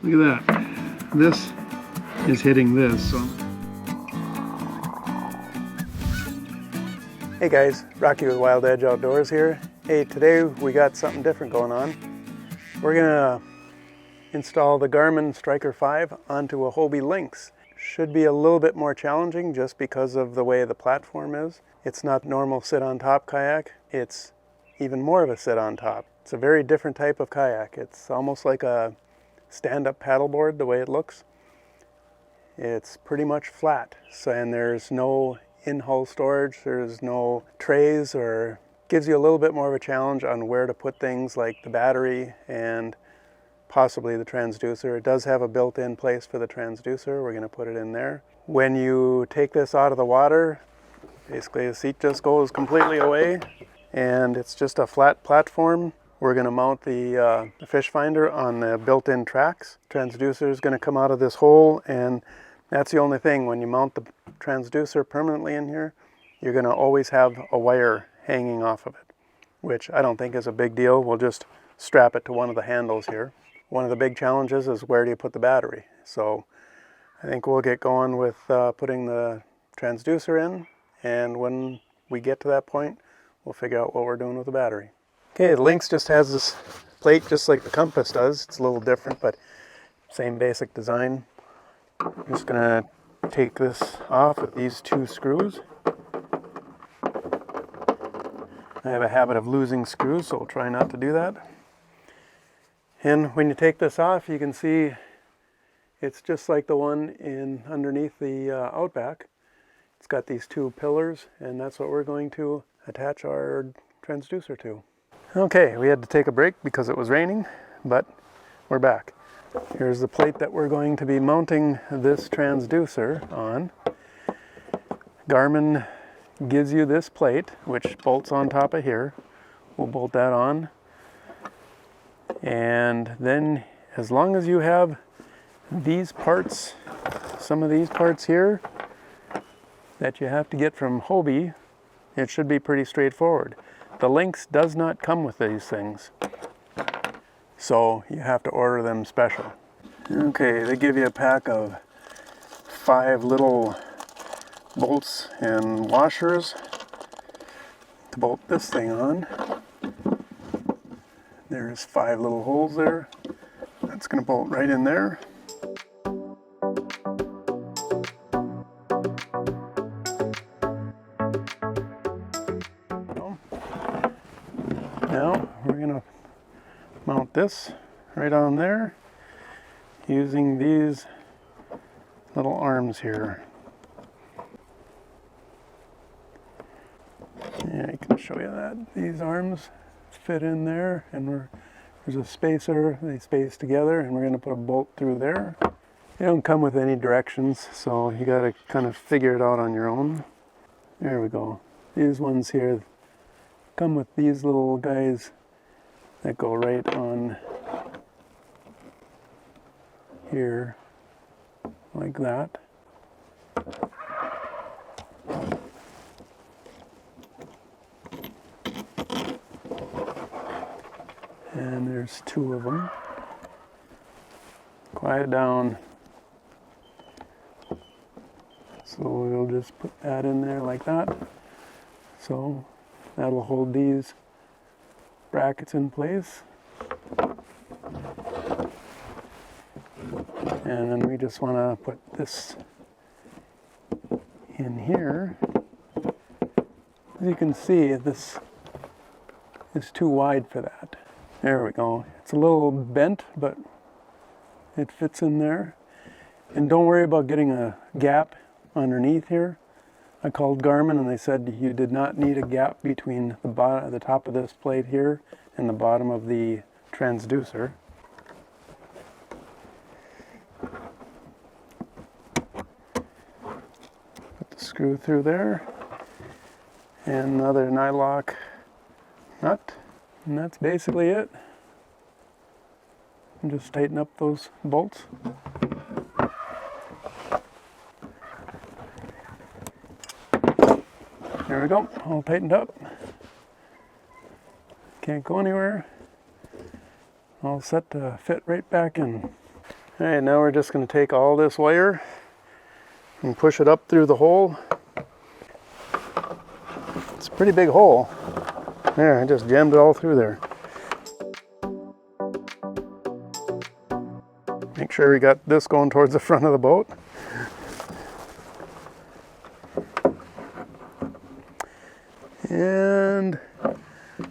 Look at that. This is hitting this. So. Hey guys, Rocky with Wild Edge Outdoors here. Hey, today we got something different going on. We're gonna install the Garmin Striker 5 onto a Hobie Lynx. Should be a little bit more challenging just because of the way the platform is. It's not normal sit on top kayak, it's even more of a sit on top. It's a very different type of kayak. It's almost like a stand-up paddleboard the way it looks. It's pretty much flat, so, and there's no in-hull storage, there's no trays, or gives you a little bit more of a challenge on where to put things like the battery and possibly the transducer. It does have a built-in place for the transducer. We're going to put it in there. When you take this out of the water, basically the seat just goes completely away and it's just a flat platform. We're going to mount the fish finder on the built-in tracks. Transducer is going to come out of this hole, and that's the only thing. When you mount the transducer permanently in here, you're going to always have a wire hanging off of it, which I don't think is a big deal. We'll just strap it to one of the handles here. One of the big challenges is where do you put the battery? So I think we'll get going with putting the transducer in, and when we get to that point, we'll figure out what we're doing with the battery. Okay, the Lynx just has this plate just like the Compass does. It's a little different, but same basic design. I'm just going to take this off with these two screws. I have a habit of losing screws, so I'll try not to do that. And when you take this off, you can see it's just like the one in underneath the Outback. It's got these two pillars, and that's what we're going to attach our transducer to. Okay, we had to take a break because it was raining, but we're back. Here's the plate that we're going to be mounting this transducer on. Garmin gives you this plate, which bolts on top of here. We'll bolt that on. And then as long as you have these parts, some of these parts here that you have to get from Hobie, it should be pretty straightforward. The Lynx does not come with these things, so you have to order them special. Okay, they give you a pack of 5 little bolts and washers to bolt this thing on. There's 5 little holes there. That's going to bolt right in there. Now we're going to mount this right on there using these little arms here. Yeah, I can show you that. These arms fit in there, and there's a spacer. They space together, and we're going to put a bolt through there. They don't come with any directions, so you got to kind of figure it out on your own. There we go. These ones here come with these little guys that go right on here, like that. And there's 2 of them. Quiet down. So we'll just put that in there like that. So that'll hold these brackets in place. And then we just want to put this in here. As you can see, this is too wide for that. There we go. It's a little bent, but it fits in there. And don't worry about getting a gap underneath here. I called Garmin and they said you did not need a gap between the top of this plate here and the bottom of the transducer. Put the screw through there and another nylock nut, and that's basically it. And just tighten up those bolts. There we go, all tightened up. Can't go anywhere. All set to fit right back in. All right, now we're just going to take all this wire and push it up through the hole. It's a pretty big hole. There, I just jammed it all through there. Make sure we got this going towards the front of the boat. And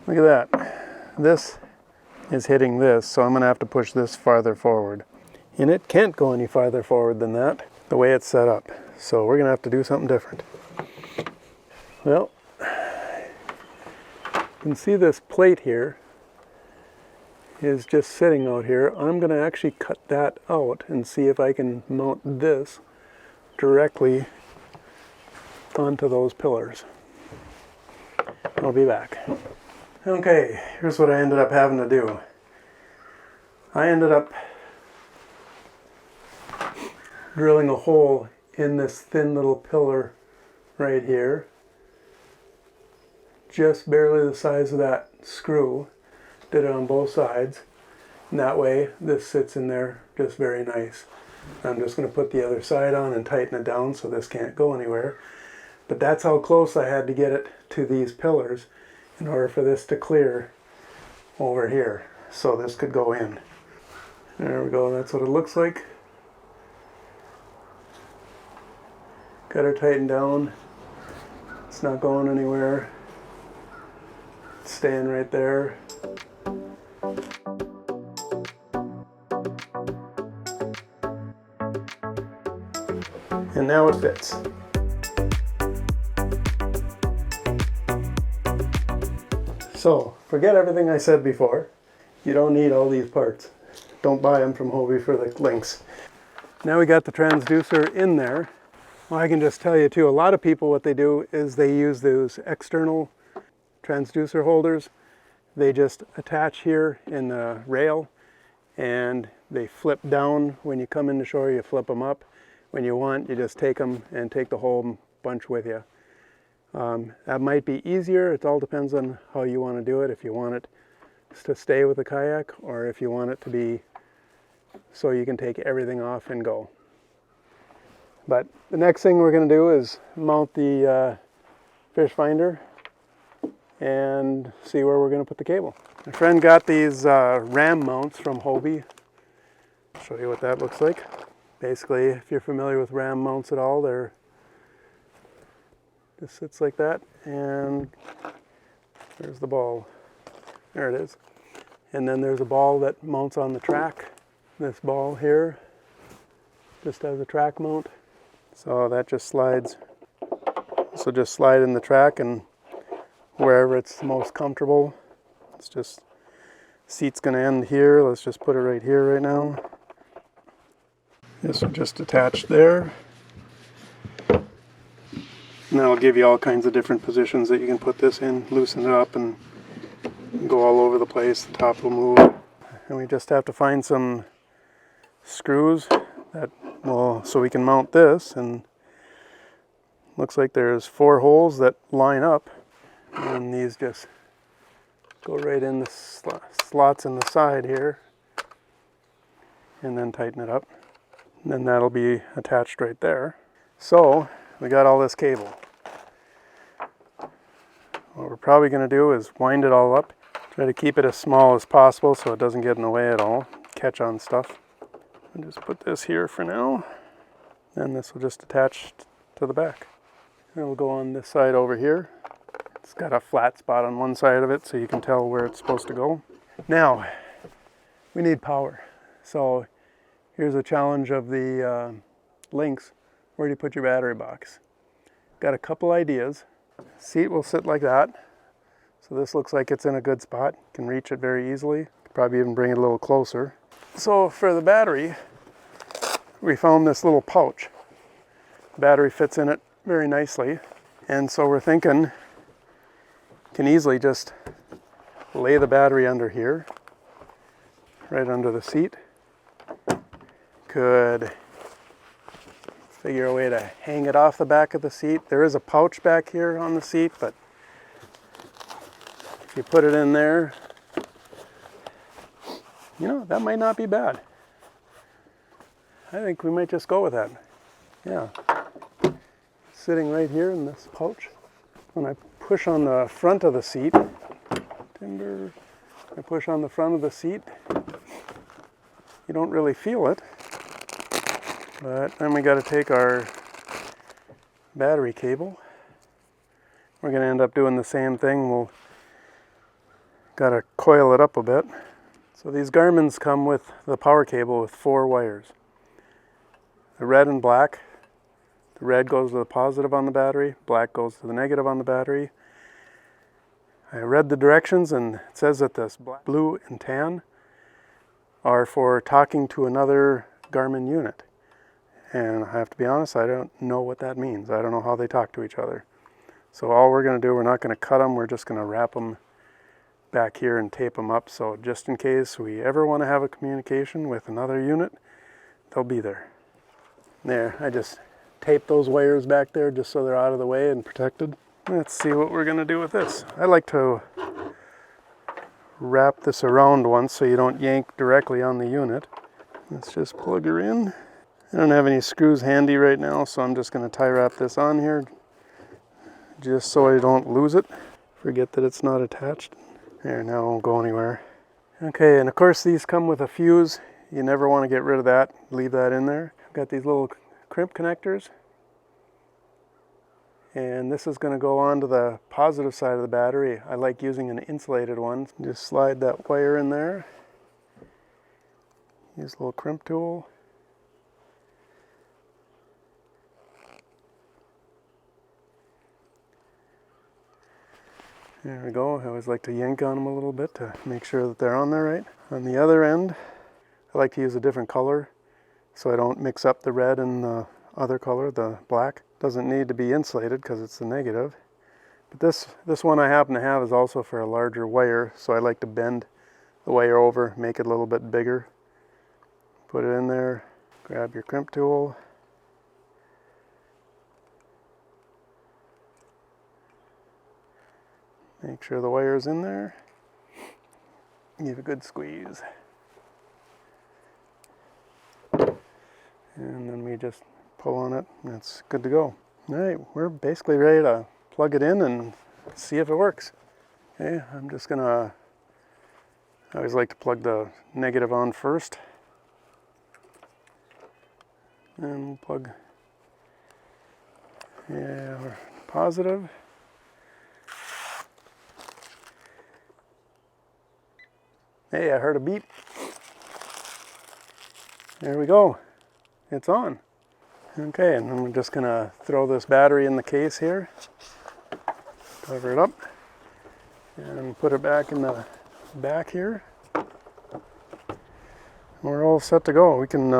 look at that. This is hitting this, so I'm going to have to push this farther forward. And it can't go any farther forward than that, the way it's set up. So we're going to have to do something different. Well, you can see this plate here is just sitting out here. I'm going to actually cut that out and see if I can mount this directly onto those pillars. I'll be back. Okay, here's what I ended up having to do. I ended up drilling a hole in this thin little pillar right here, just barely the size of that screw. Did it on both sides, and that way this sits in there just very nice. I'm just going to put the other side on and tighten it down so this can't go anywhere. But that's how close I had to get it to these pillars in order for this to clear over here, so this could go in. There we go, that's what it looks like. Got her tightened down. It's not going anywhere. It's staying right there. And now it fits. So, forget everything I said before. You don't need all these parts. Don't buy them from Hobie for the Lynx. Now we got the transducer in there. Well, I can just tell you too, a lot of people, what they do is they use those external transducer holders. They just attach here in the rail and they flip down. When you come into shore, you flip them up. When you want, you just take them and take the whole bunch with you. That might be easier. It all depends on how you want to do it. If you want it to stay with the kayak, or if you want it to be so you can take everything off and go. But the next thing we're going to do is mount the fish finder and see where we're going to put the cable. My friend got these ram mounts from Hobie. I'll show you what that looks like. Basically, if you're familiar with ram mounts at all, they're just sits like that, and there's the ball. There it is. And then there's a ball that mounts on the track. This ball here just has a track mount. So that just slides. So just slide in the track and wherever it's most comfortable. It's just, seat's gonna end here. Let's just put it right here right now. This will just attach there. And that'll give you all kinds of different positions that you can put this in, loosen it up and go all over the place. The top will move. And we just have to find some screws that will, so we can mount this. And looks like there's 4 holes that line up, and these just go right in the slots in the side here, and then tighten it up. And then that'll be attached right there. So we got all this cable. What we're probably going to do is wind it all up. Try to keep it as small as possible so it doesn't get in the way at all. Catch on stuff. I'll just put this here for now. And this will just attach to the back. It'll go on this side over here. It's got a flat spot on one side of it so you can tell where it's supposed to go. Now, we need power. So here's a challenge of the Lynx. Where do you put your battery box? Got a couple ideas. Seat will sit like that. So this looks like it's in a good spot. You can reach it very easily. Probably even bring it a little closer. So for the battery, we found this little pouch. The battery fits in it very nicely. And so we're thinking, you can easily just lay the battery under here, right under the seat. Could figure a way to hang it off the back of the seat. There is a pouch back here on the seat, but if you put it in there, you know, that might not be bad. I think we might just go with that. Yeah. Sitting right here in this pouch. When I push on the front of the seat, I push on the front of the seat, you don't really feel it. But then we got to take our battery cable. We're going to end up doing the same thing. We'll got to coil it up a bit. So these Garmin's come with the power cable with 4 wires. The red and black. The red goes to the positive on the battery, black goes to the negative on the battery. I read the directions and it says that this blue and tan are for talking to another Garmin unit. And I have to be honest, I don't know what that means. I don't know how they talk to each other. So all we're going to do, we're not going to cut them, we're just going to wrap them back here and tape them up. So just in case we ever want to have a communication with another unit, they'll be there. There, I just tape those wires back there just so they're out of the way and protected. Let's see what we're going to do with this. I like to wrap this around once so you don't yank directly on the unit. Let's just plug her in. I don't have any screws handy right now, so I'm just going to tie wrap this on here just so I don't lose it. Forget that it's not attached. There, now it won't go anywhere. Okay, and of course these come with a fuse. You never want to get rid of that. Leave that in there. I've got these little crimp connectors. And this is going to go on to the positive side of the battery. I like using an insulated one. Just slide that wire in there. Use a little crimp tool. There we go. I always like to yank on them a little bit to make sure that they're on there right. On the other end, I like to use a different color so I don't mix up the red and the other color, the black. Doesn't need to be insulated because it's the negative. But this one I happen to have is also for a larger wire, so I like to bend the wire over, make it a little bit bigger. Put it in there, grab your crimp tool. Make sure the wire's in there. Give a good squeeze. And then we just pull on it and it's good to go. All right, we're basically ready to plug it in and see if it works. Okay, I'm just gonna, I always like to plug the negative on first. And we'll plug, yeah, we're positive. Hey, I heard a beep. There we go. It's on. Okay, and then we're just going to throw this battery in the case here. Cover it up. And put it back in the back here. We're all set to go. We can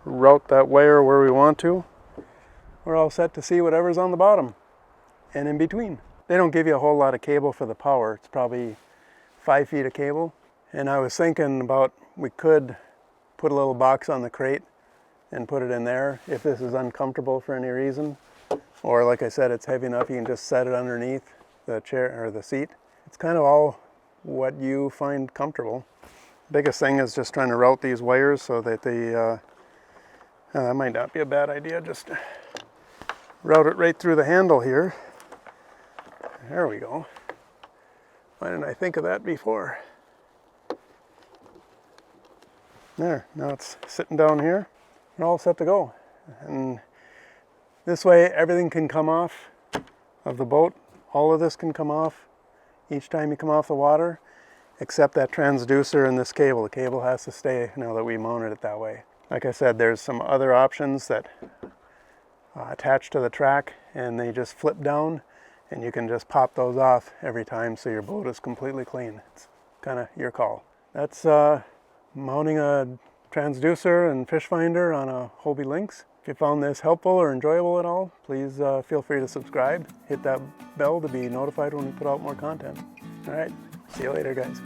route that wire where we want to. We're all set to see whatever's on the bottom and in between. They don't give you a whole lot of cable for the power. It's probably 5 feet of cable. And I was thinking about we could put a little box on the crate and put it in there if this is uncomfortable for any reason. Or like I said, it's heavy enough you can just set it underneath the chair or the seat. It's kind of all what you find comfortable. Biggest thing is just trying to route these wires so that they, that might not be a bad idea, just route it right through the handle here. There we go. Why didn't I think of that before? There, now it's sitting down here. We're all set to go. And this way everything can come off of the boat. All of this can come off each time you come off the water, except that transducer and this cable. The cable has to stay now that we mounted it that way. Like I said, there's some other options that attach to the track and they just flip down and you can just pop those off every time so your boat is completely clean. It's kind of your call. That's mounting a transducer and fish finder on a Hobie Lynx. If you found this helpful or enjoyable at all, please feel free to subscribe. Hit that bell to be notified when we put out more content. All right, see you later, guys.